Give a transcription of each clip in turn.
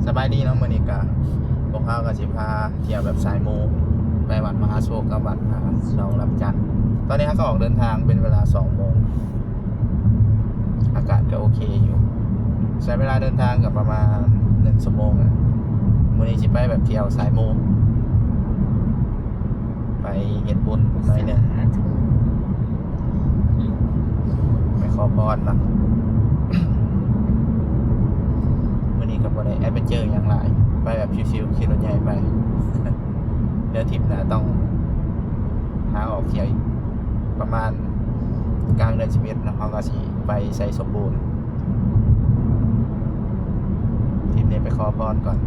สบายดีเนาะมื้อนี้ก็พวกเราก็สิพาเที่ยวแบบสายมูไปวัดมหาโชคกับวัดหนองลำจันทน์ตอนนี้เราก็ออกเดินทางเป็นเวลา2 โมงอากาศก็โอเคอยู่ใช้เวลาเดินทางกับประมาณ1 ชั่วโมงนะมื้อนี้สิไปแบบเที่ยวสายมูไปเฮ็ดบุญหน่อยหนึงไปขอพรนะมื้อนี้ก็บ่ได้แอดเวนเจอร์หยังหลายไปแบบชิวๆขี่รถใหญ่ไป เดี๋ยวทริปหน้าต้องหาออกเที่ยวอีกประมาณกลางเดือน11นะเขาก็สิไปใส่สมบูรณ์ทริปนี้ไปขอพรก่อน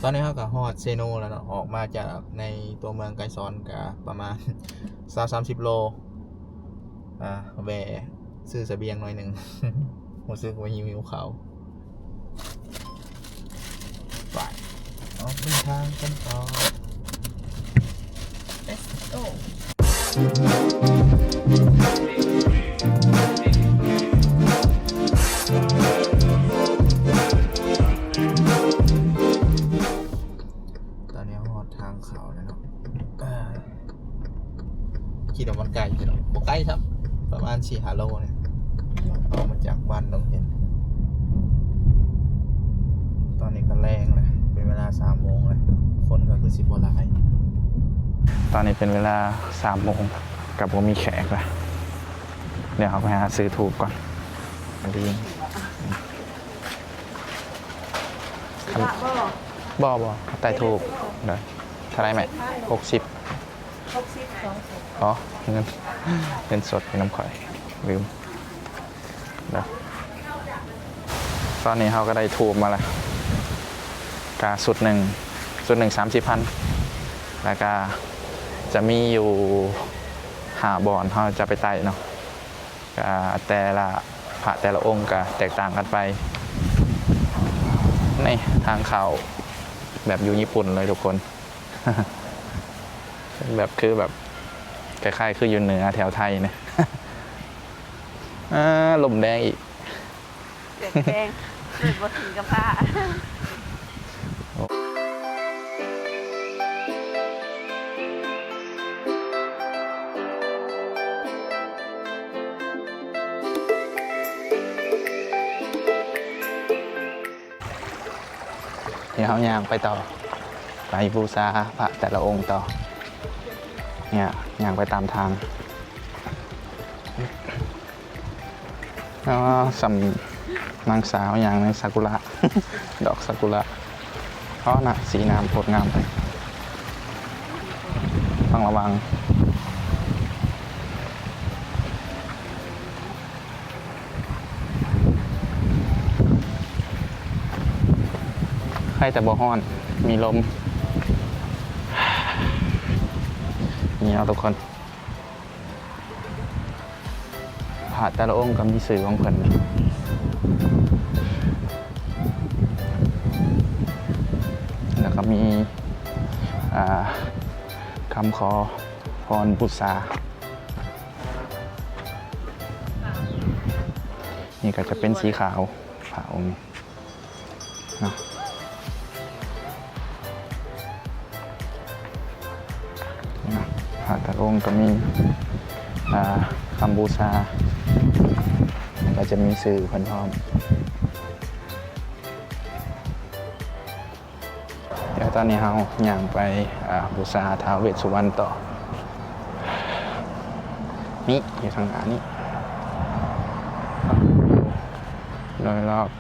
ตอนนี้เขาก็ฮอดเซโนแล้วเนาะออกมาจากในตัวเมืองไกซอนก็ประมาณ20-30 โลแวะซื้อเสบียงหน่อยหนึ่ง ผมซื้อว่าหิวเขาไปออกเดินทางกันต่อ Let's go ตอนนี้ฮอดทางเขาแล้วเนาะขี่รถมันไกลขี่รถบ่ไกลครับประมาณ4-5 โลเนี่ยออกมาจากบ้านต้องเห็นตอนนี้ก็แรงเลยเป็นเวลา3 โมงเลยคนก็คือ10 บ่หลายตอนนี้เป็นเวลา3 โมงกับผมมีแขกแล้วเดี๋ยวเขาไปหาซื้อถูกก่อนดีบ่ไต่ถูกเดี๋ยวเท่าไรไหม60 อ๋อเงินสดเป็นน้ำข่อยลืมเดี๋ยวตอนนี้เขาก็ได้ถูกมาแล้วกาสุดหนึ่ง30,000แล้วก็จะมีอยู่5 บ่อนเขาจะไปไต่เนาะแต่ละพระแต่ละองค์ก็แตกต่างกันไปนี่ทางเขาแบบอยู่ญี่ปุ่นเลยทุกคน แบบคือแบบคล้ายๆคืออยู่เหนือแถวไทยเนี่ย ลมแดงอีกเด็ดแดงเกิดบ่ถึงกับผ้าเดี๋ยวเขาย่างไปต่อไปบูชาพระแต่ละองค์ต่อเนี่ยย่างไปตามทางแล้วสำนางสาวอย่างในซากุระ ดอกซากุระเพราะน่ะสีน้ำโคตรงามไปต้องระวังให้แต่บ่ฮ้อนมีลมนี่เอาทุกคนผาแต่ละองค์ก็มีสื่อของเพิ่นแล้วก็มีคำขอพรบูชานี่ก็จะเป็นสีขาวผาองค์นี้เนาะพระแต่ละองค์ก็มีคำบูชาก็จะมีสื่อเพิ่นพร้อมเดี๋ยวตอนนี้เราย่างไปบูชาท้าวเวสสุวรรณต่อนี่อยู่ทางหน้านี้โดยรอบ น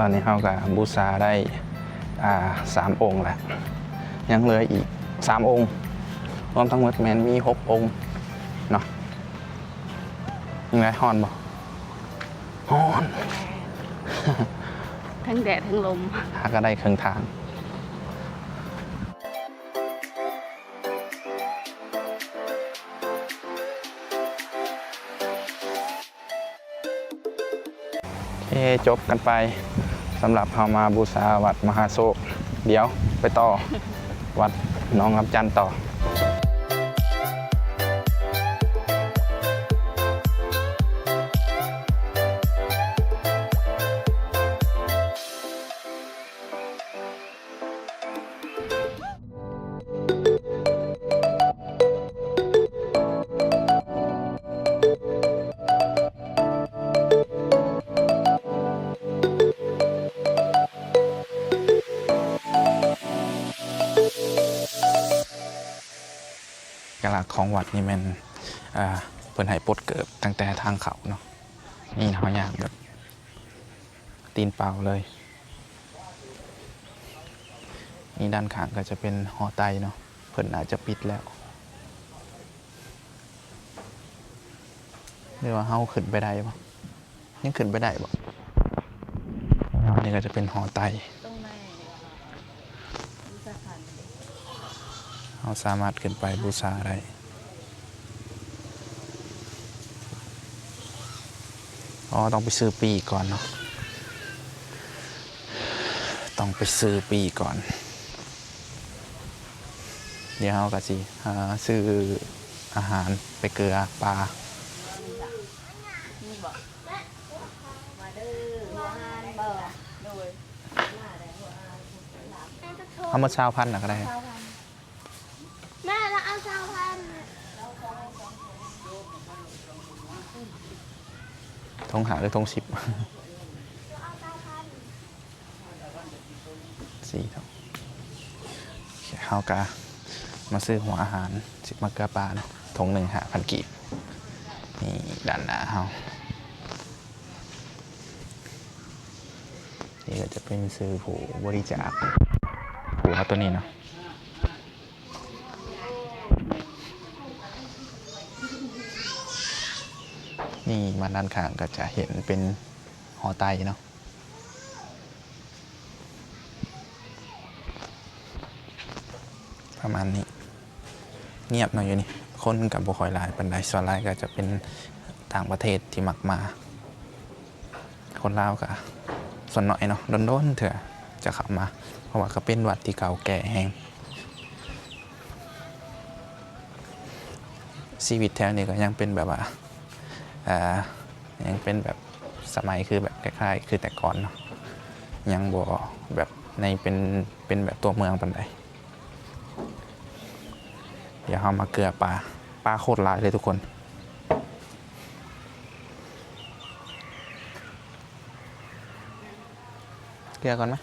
ตอนนี้เรากับบูชาได้3 องค์แล้วยังเหลืออีก3 องค์รวมทั้งหมดแมนมี6 องค์เนาะยังไงฮอนบ่ฮอน ทั้งแดดทั้งลม หาก็ได้ครึ่งทางโอเคจบกันไปสำหรับเรามาบูชาวัดมหาโศกเดี๋ยวไปต่อ วัดหนองลำจันต่อเอกลักษณ์ของวัดนี่มันเพิ่นให้ปลดเกิบตั้งแต่ทางเขาเนาะนี่เขาอย่างแบบตีนเปล่าเลยนี่ด้านข้างก็จะเป็นหอไตเนาะเพิ่นอาจจะปิดแล้วเรียกว่าเฮาขึ้นไปได้ปะยังขึ้นไปได้ปะนี่ก็จะเป็นหอไต ตรงไหนมีสะพาน เราสามารถขึ้นไปบูชาได้อ๋อต้องไปซื้อปีก่อนเนาะต้องไปซื้อปีก่อน เดี๋ยวเราก็สิซื้ออาหารไปเกลือปลา นี่บอกมาเด้อหัวหานเบอร์โดย เอามาชาวพันธุ์ก็ได้ แม่แล้วเอาชาวพันธุ์ ทงหาหรือทง10 เอาชาวพันธุ์ 4 ทงเขากะมาซื้อหัวอาหารสิมาเกลือปลาเนาะทง1,500 กีบนี่ด้านหน้าเขานี่ก็จะเป็นซื้อผู้บริจาคหัวตัวนี้เนาะนี่มาด้านข้างก็จะเห็นเป็นหอไตเนาะประมาณนี้เงียบหน่อยอยู่นี่คนกับบุคอยหลายปันไดส่วนหลายก็จะเป็นต่างประเทศที่มักมาคนลาวก็ส่วนน้อยเนาะโดนๆเถอะจะขับมาเพราะว่าก็เป็นวัดที่เก่าแก่แห้งชีวิตแถวนี้ก็ยังเป็นแบบว่ายังเป็นแบบสมัยคือแบบคล้ายๆคือแต่ก่อนเนาะยังบ่แบบในเป็นแบบตัวเมืองปันใดเดี๋ยวเรามาเกลือปลาโคตรหลายเลยทุกคนเกลือก่อนไหม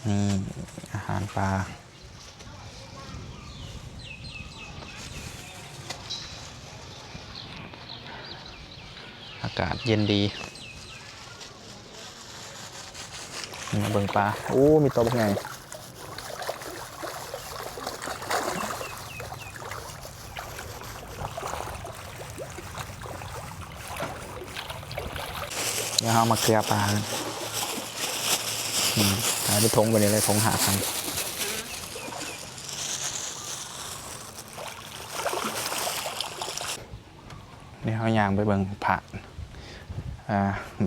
นี่อาหารปลาอากาศเย็นดีมาเบิ่งปลาโอ้มีตัวเป็นไงเดี๋ยวเอามาเคลียร์ปลาหาไปทงไปเลยทงหาคันเดี๋ยวเอายางไปเบิ่งผ่าน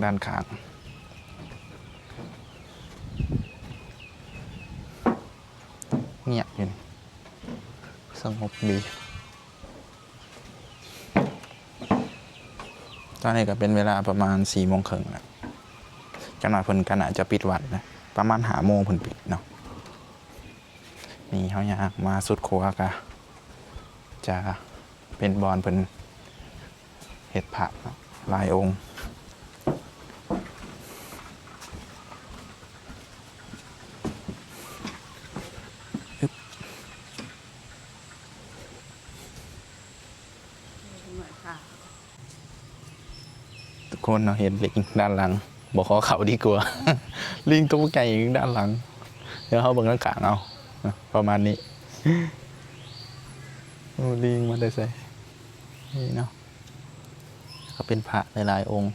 ด้านข้างเงียบอยู่สงบดีตอนนี้ก็เป็นเวลาประมาณ4 โมงครึ่งแล้วจังหวะเพิ่นก็น่าจะปิดวัดนะประมาณ5 โมงเพิ่นปิดเนาะนี่เขาอยากมาสุดครัวก็จะเป็นบอลเพิ่นเฮ็ดผักหลายองค์ทุกคนเราเห็นลิงด้านหลัง บอกขอเขาดีกว่า ลิงตัวใหญ่อยู่ด้านหลัง เดี๋ยวเขาเบิ่งข้างกลางเอาประมาณนี้โอ้ลิงมาได้ใส่นี่เนาะก็เป็นพระหลายๆองค์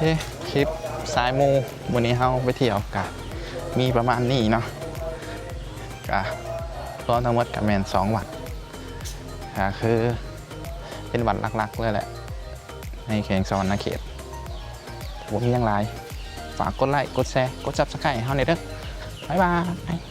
โอเคคลิปสายมูวันนี้เฮาไปเที่ยวกะมีประมาณนี้เนาะกะรวมทั้งหมดกับแมน2 วัดก็คือเป็นวัดหลักๆเลยแหละในเขตสวรรณเขตผมมีอย่างไรฝากกดไลค์กดแชร์กดซับสไครต์ให้เฮาหน่อยเด้อบ๊ายบาย